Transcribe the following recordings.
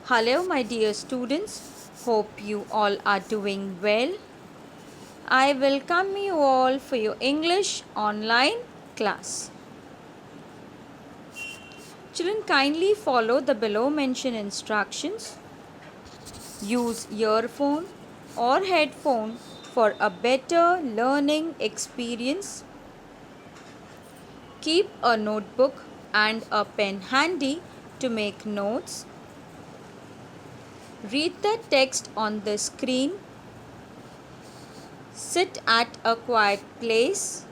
Hello, my dear students. Hope you all are doing well. I welcome you all for your English online class. Children, kindly follow the below mentioned instructions. Use earphone or headphone for a better learning experience. Keep a notebook and a pen handy to make notes. Read the text on the screen. Sit at a quiet place.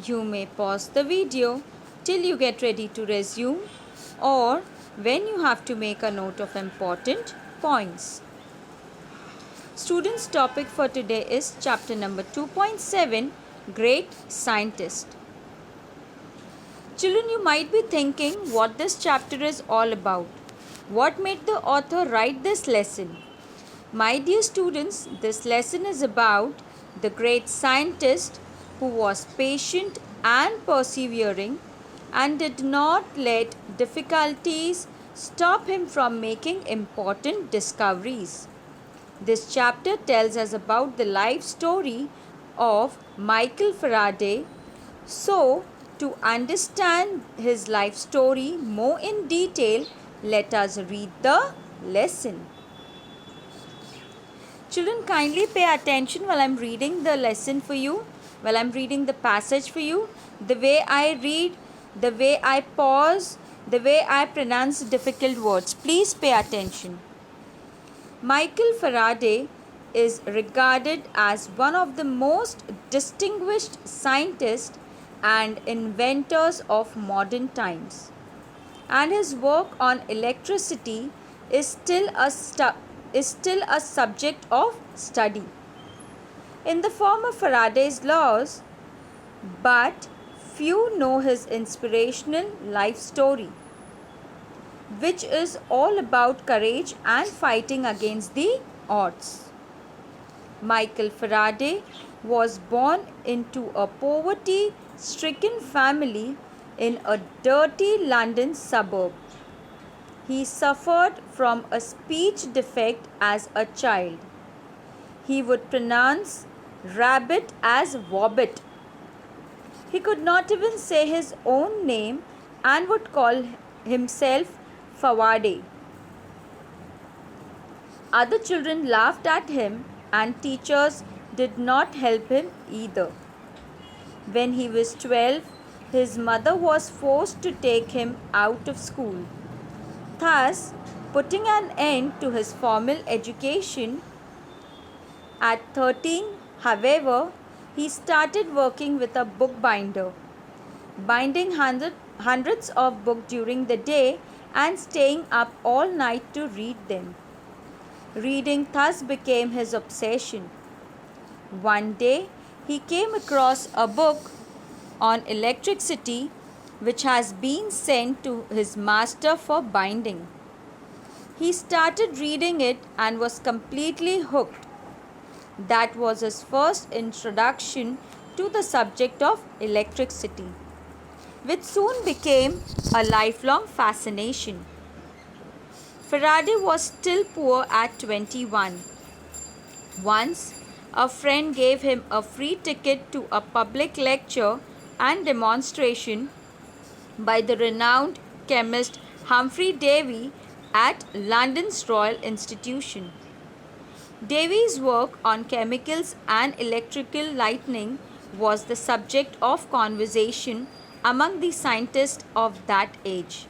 You may pause the video till you get ready to resume or when you have to make a note of important points. Students' topic for today is chapter number 2.7, Great Scientist. Children, you might be thinking what this chapter is all about. What made the author write this lesson? My dear students, this lesson is about the great scientist who was patient and persevering and did not let difficulties stop him from making important discoveries. This chapter tells us about the life story of Michael Faraday. So, to understand his life story more in detail, let us read the lesson. Children, kindly pay attention while I am reading the lesson for you, while I am reading the passage for you. The way I read, the way I pause, the way I pronounce difficult words. Please pay attention. Michael Faraday is regarded as one of the most distinguished scientists and inventors of modern times. And his work on electricity is still a subject of study in the form of Faraday's laws, but few know his inspirational life story, which is all about courage and fighting against the odds. Michael Faraday was born into a poverty-stricken family in a dirty London suburb. He suffered from a speech defect as a child. He would pronounce rabbit as wobbit. He could not even say his own name and would call himself Faraday. Other children laughed at him and teachers did not help him either. When he was 12, his mother was forced to take him out of school, thus putting an end to his formal education. At 13, however, he started working with a bookbinder, binding hundreds of books during the day and staying up all night to read them. Reading thus became his obsession. One day, he came across a book on electricity which has been sent to his master for binding. He started reading it and was completely hooked. That was his first introduction to the subject of electricity, which soon became a lifelong fascination. Faraday was still poor at 21. Once, a friend gave him a free ticket to a public lecture and demonstration by the renowned chemist Humphrey Davy at London's Royal Institution. Davy's work on chemicals and electrical lightning was the subject of conversation among the scientists of that age.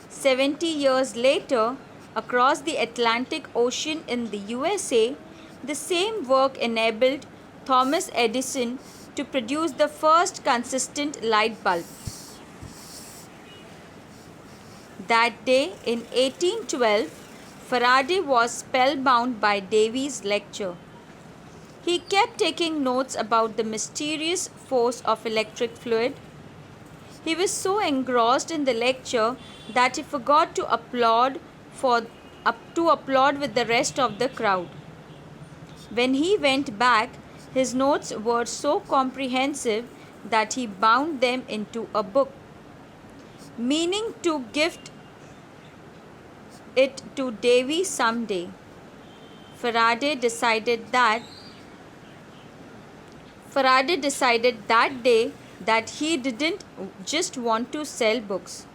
70 years later, across the Atlantic Ocean in the USA, the same work enabled Thomas Edison to produce the first consistent light bulb. That day in 1812, Faraday was spellbound by Davy's lecture. He kept taking notes about the mysterious force of electric fluid. He was so engrossed in the lecture that he forgot to applaud with the rest of the crowd. When he went back, his notes were so comprehensive that he bound them into a book, meaning to gift it to Davy someday. Faraday decided that day that he didn't just want to sell books.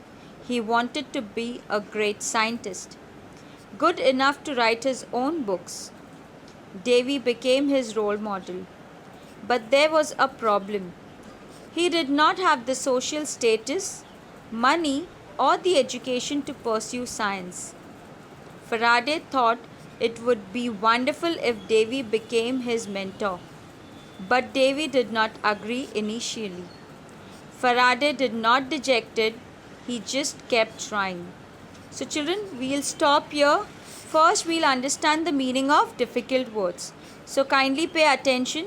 He wanted to be a great scientist, good enough to write his own books. Davy became his role model. But there was a problem. He did not have the social status, money, or the education to pursue science. Faraday thought it would be wonderful if Davy became his mentor. But Davy did not agree initially. Faraday did not dejected, he just kept trying. So children, we'll stop here. First, we'll understand the meaning of difficult words. So kindly pay attention.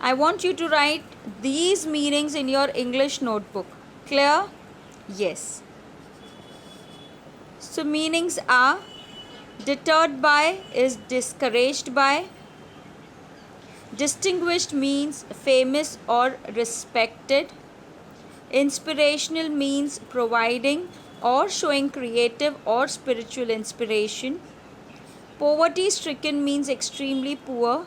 I want you to write these meanings in your English notebook. Clear? Yes. So meanings are: deterred by is discouraged by. Distinguished means famous or respected. Inspirational means providing or showing creative or spiritual inspiration. Poverty stricken means extremely poor.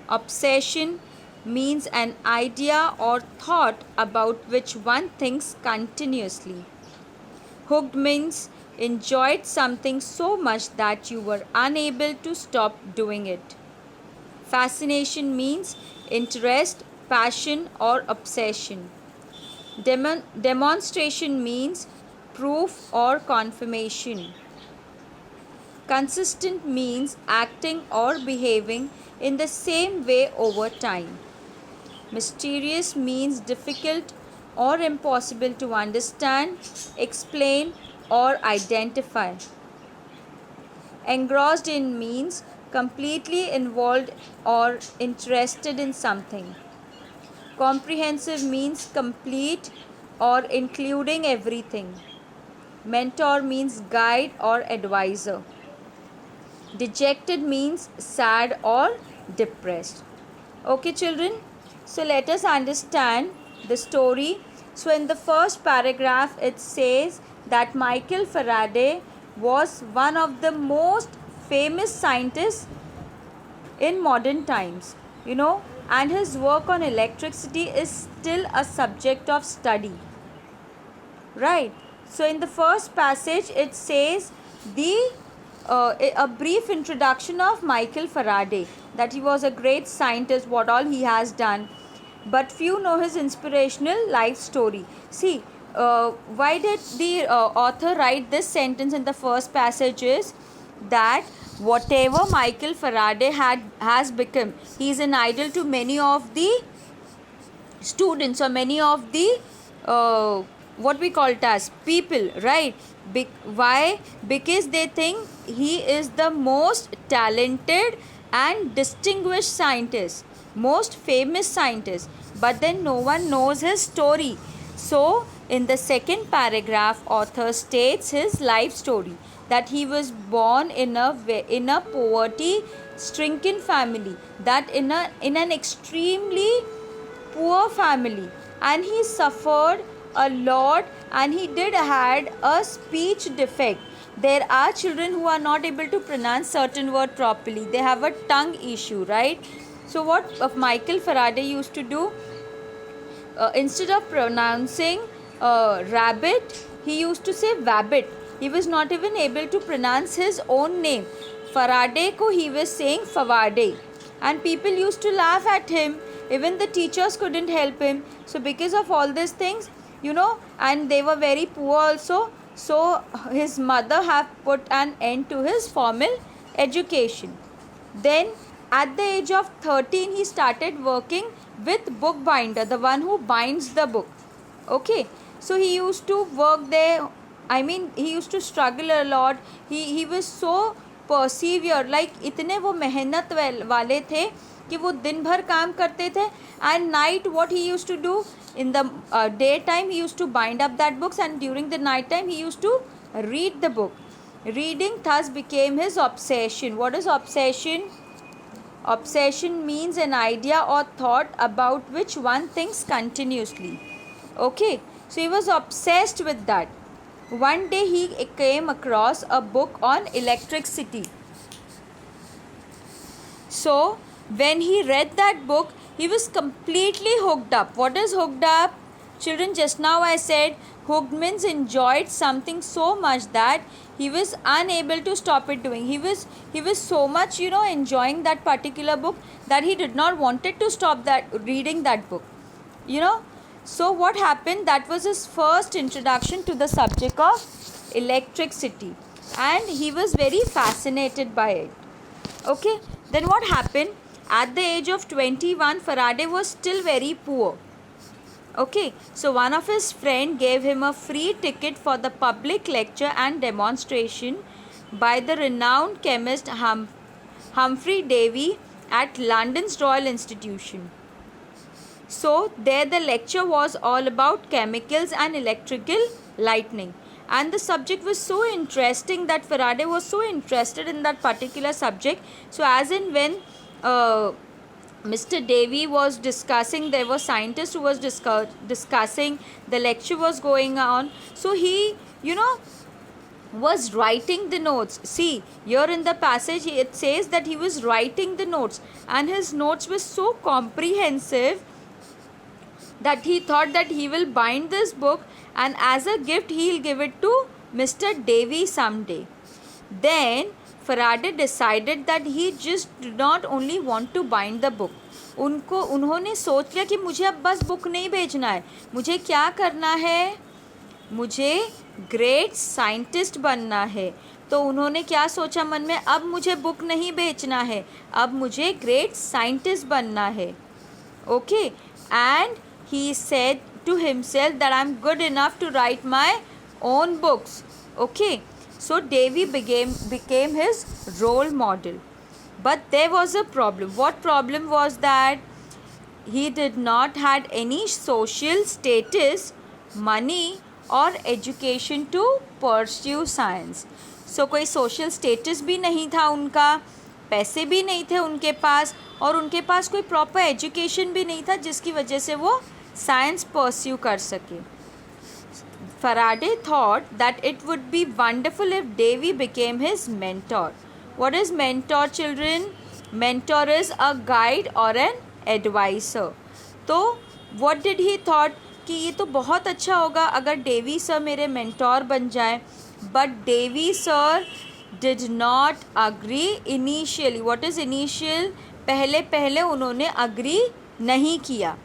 Obsession means an idea or thought about which one thinks continuously. Hooked means enjoyed something so much that you were unable to stop doing it. Fascination means interest, passion, or obsession. Demonstration means proof or confirmation. Consistent means acting or behaving in the same way over time. Mysterious means difficult or impossible to understand, explain, or identify. Engrossed in means completely involved or interested in something. Comprehensive means complete or including everything. Mentor means guide or advisor. Dejected means sad or depressed. Okay, children? So let us understand the story. So in the first paragraph it says that Michael Faraday was one of the most famous scientists in modern times, and his work on electricity is still a subject of study. Right? So in the first passage it says a brief introduction of Michael Faraday, that he was a great scientist, what all he has done, but few know his inspirational life story. See, why did the author write this sentence in the first passage is that whatever Michael Faraday has become, he is an idol to many of the students or many of the what we call it as people, right? Why? Because they think he is the most talented and distinguished scientist, most famous scientist, but then no one knows his story. So in the second paragraph author states his life story, that he was born in a poverty stricken family, that in an extremely poor family, and he suffered a lot, and he did had a speech defect. There are children who are not able to pronounce certain word properly, they have a tongue issue, right? So what Michael Faraday used to do, instead of pronouncing rabbit, he used to say wabbit. He was not even able to pronounce his own name. Faraday ko he was saying Faraday, and people used to laugh at him. Even the teachers couldn't help him. So because of all these things, and they were very poor also, so his mother have put an end to his formal education. Then at the age of 13 he started working with bookbinder, the one who binds the book. Okay, so he used to work there. He used to struggle a lot. He was so persevere, like इतने वो मेहनत वाले थे कि वो दिन भर काम करते थे. And night what he used to do, in the daytime he used to bind up that books, and during the night time he used to read the book. Reading thus became his obsession. What is obsession? Obsession means an idea or thought about which one thinks continuously. Okay, so he was obsessed with that. One day he came across a book on electricity. So when he read that book, he was completely hooked up. What is hooked up? Children, just now I said hooked means enjoyed something so much that he was unable to stop it doing. He was so much, enjoying that particular book that he did not wanted to stop that reading that book. So what happened? That was his first introduction to the subject of electricity, and he was very fascinated by it. Okay, then what happened? At the age of 21, Faraday was still very poor. Okay, so one of his friend gave him a free ticket for the public lecture and demonstration by the renowned chemist Humphrey Davy at London's Royal Institution. So there the lecture was all about chemicals and electrical lightning, and the subject was so interesting that Faraday was so interested in that particular subject. So as in when Mr. Davy was discussing, there were scientists who was discussing, the lecture was going on, so he was writing the notes. See, here in the passage it says that he was writing the notes, and his notes were so comprehensive that he thought that he will bind this book and as a gift he'll give it to Mr. Davy someday. Then Faraday decided that he just did not only want to bind the book. उन्होंने सोच लिया कि मुझे अब बस book नहीं बेचना है, मुझे क्या करना है, मुझे ग्रेट साइंटिस्ट बनना है. तो उन्होंने क्या सोचा मन में, अब मुझे बुक नहीं बेचना है, अब मुझे ग्रेट साइंटिस्ट बनना है. Okay, and he said to himself that I'm good enough to write my own books. Okay, so Davy became his role model. But there was a problem. What problem was that? He did not had any social status, money or education to pursue science. So कोई social status भी नहीं था उनका, पैसे भी नहीं थे उनके पास, और उनके पास कोई प्रॉपर एजुकेशन भी नहीं था जिसकी वजह से वो साइंस परस्यू कर सके. Faraday thought that it would be wonderful if Davy became his mentor. What is mentor, children? Mentor is a guide or an advisor. तो what did he thought कि ये तो बहुत अच्छा होगा अगर Davy sir मेरे mentor बन जाए. But Davy sir did not agree initially. What is initial? पहले उन्होंने agree नहीं किया,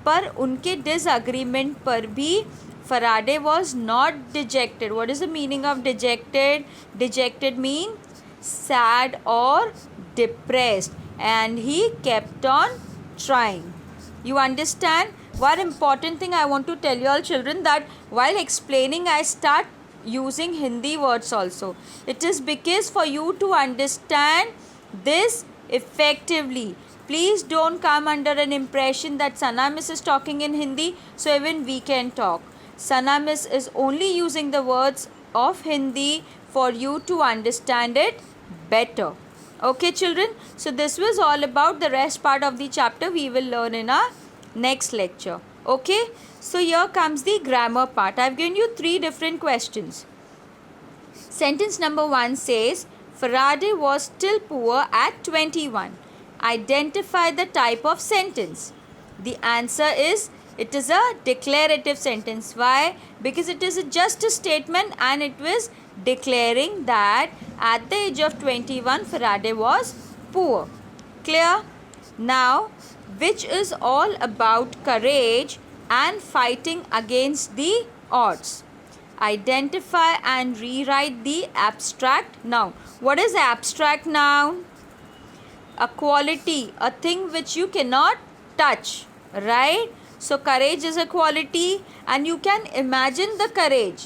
पर उनके disagreement पर भी Faraday was not dejected. What is the meaning of dejected? Dejected means sad or depressed, and he kept on trying. You understand? One important thing I want to tell you all children, that while explaining I start using Hindi words also. It is because for you to understand this effectively. Please don't come under an impression that Sana Miss is talking in Hindi, so even we can talk. Sana Miss is only using the words of Hindi for you to understand it better. Okay children, so this was all about. The rest part of the chapter we will learn in our next lecture. Okay, so here comes the grammar part. I have given you 3 different questions. Sentence number 1 says, Faraday was still poor at 21. Identify the type of sentence. The answer is, it is a declarative sentence. Why? Because it is just a statement and it was declaring that at the age of 21 Faraday was poor. Clear? Now, which is all about courage and fighting against the odds. Identify and rewrite the abstract noun. What is abstract noun? A quality, a thing which you cannot touch, right? So courage is a quality and you can imagine the courage.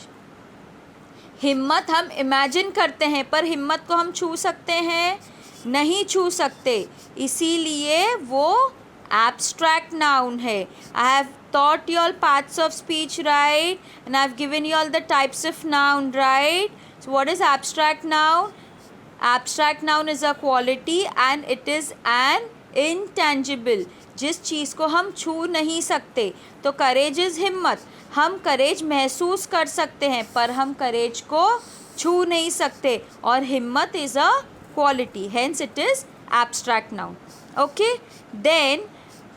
हिम्मत हम imagine करते हैं, पर हिम्मत को हम छू सकते हैं? नहीं छू सकते, इसीलिए वो abstract noun है. I have taught you all parts of speech, right? And I have given you all the types of noun, right? So what is abstract noun? Abstract noun is a quality and it is an intangible. जिस चीज़ को हम छू नहीं सकते. तो करेज is हिम्मत. हम करेज महसूस कर सकते हैं पर हम करेज को छू नहीं सकते. और हिम्मत is a quality, hence it is abstract noun. Okay, then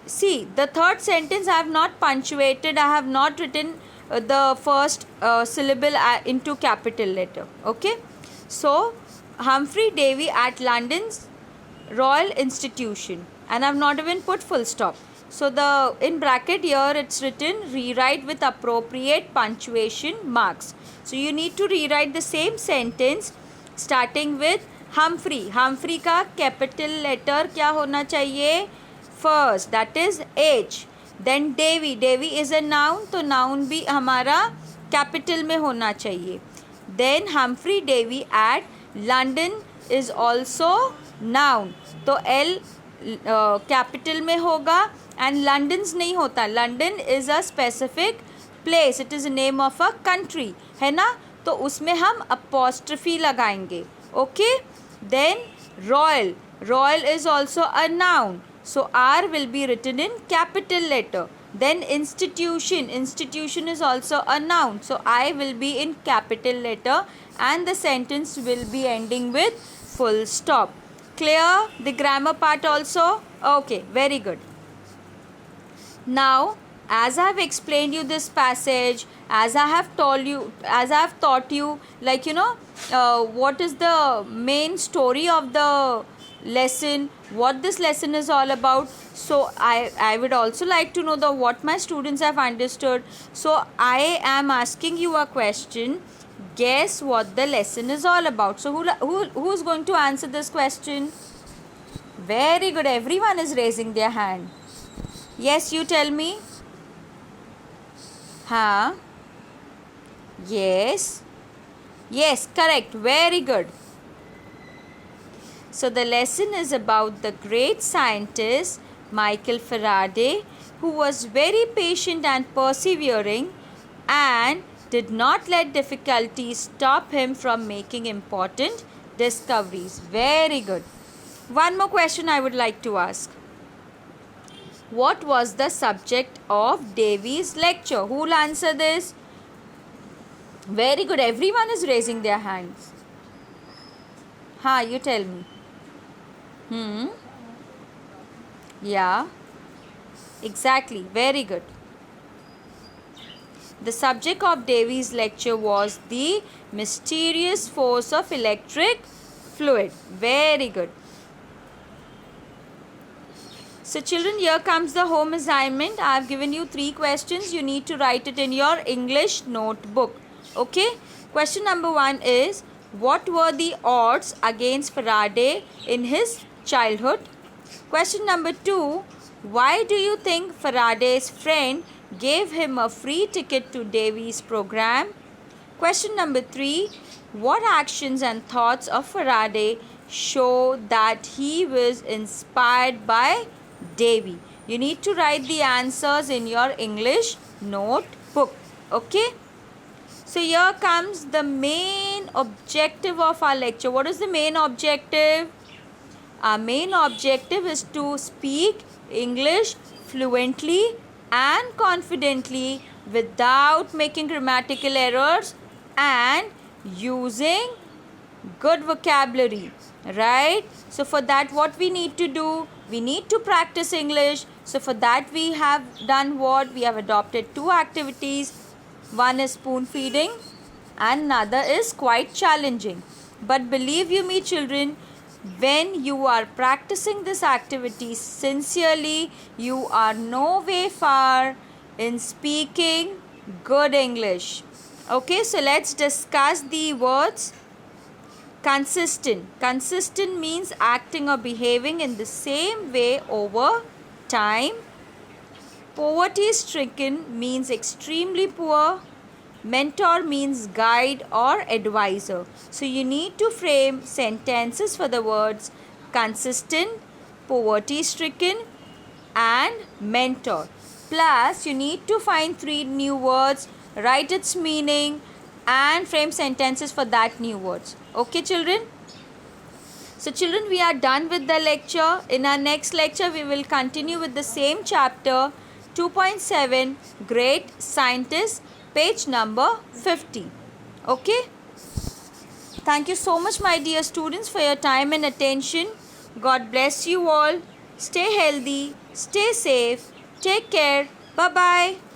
see the third sentence. I have not punctuated, I have not written the first syllable into capital letter. Okay, so Humphrey Davy at London's Royal Institution, and I have not even put full stop. So the in bracket here it's written rewrite with appropriate punctuation marks. So you need to rewrite the same sentence starting with Humphrey. Humphrey का capital letter क्या होना चाहिए? First, that is H. Then Davy. Davy is a noun, तो noun भी हमारा capital में होना चाहिए. Then Humphrey Davy at London is also noun, तो L capital में होगा. And London's नहीं होता. London is a specific place. It is a name of a country, है ना? तो उसमें हम apostrophe लगाएंगे. Okay, then royal. Royal is also a noun, so R will be written in capital letter. Then institution. Institution is also a noun, so I will be in capital letter and the sentence will be ending with full stop. Clear the grammar part also? Okay, very good. Now, as I have explained you this passage, as I have taught you, like what is the main story of the lesson, what this lesson is all about. So I would also like to know what my students have understood. So I am asking you a question. Guess what the lesson is all about. So who's going to answer this question? Very good. Everyone is raising their hand. Yes, you tell me. Huh? Yes. Yes, correct. Very good. So the lesson is about the great scientist Michael Faraday, who was very patient and persevering and did not let difficulties stop him from making important discoveries. Very good. One more question I would like to ask. What was the subject of Davy's lecture? Who will answer this? Very good. Everyone is raising their hands. You tell me. Yeah. Exactly. Very good. The subject of Davy's lecture was the mysterious force of electric fluid. Very good. So children, here comes the home assignment. I have given you 3 questions. You need to write it in your English notebook. Okay. Question number 1 is, what were the odds against Faraday in his childhood? Question number 2, why do you think Faraday's friend gave him a free ticket to Davy's program? Question number 3, what actions and thoughts of Faraday show that he was inspired by Davy? You need to write the answers in your English notebook. Okay. So here comes the main objective of our lecture. What is the main objective? Our main objective is to speak English fluently and confidently without making grammatical errors and using good vocabulary, right? So for that, what we need to do? We need to practice English. So for that, we have done what? We have adopted 2 activities. One is spoon feeding and another is quite challenging. But believe you me children, when you are practicing this activity sincerely, you are no way far in speaking good English. Okay, so let's discuss the words. Consistent. Consistent means acting or behaving in the same way over time. Poverty-stricken means extremely poor. Mentor means guide or advisor. So you need to frame sentences for the words consistent, poverty-stricken and mentor. Plus you need to find 3 new words, write its meaning and frame sentences for that new words. Okay children? So children, we are done with the lecture. In our next lecture, we will continue with the same chapter 2.7 Great Scientists, page number 50. Okay? Thank you so much, my dear students, for your time and attention. God bless you all. Stay healthy, stay safe, take care. Bye-bye.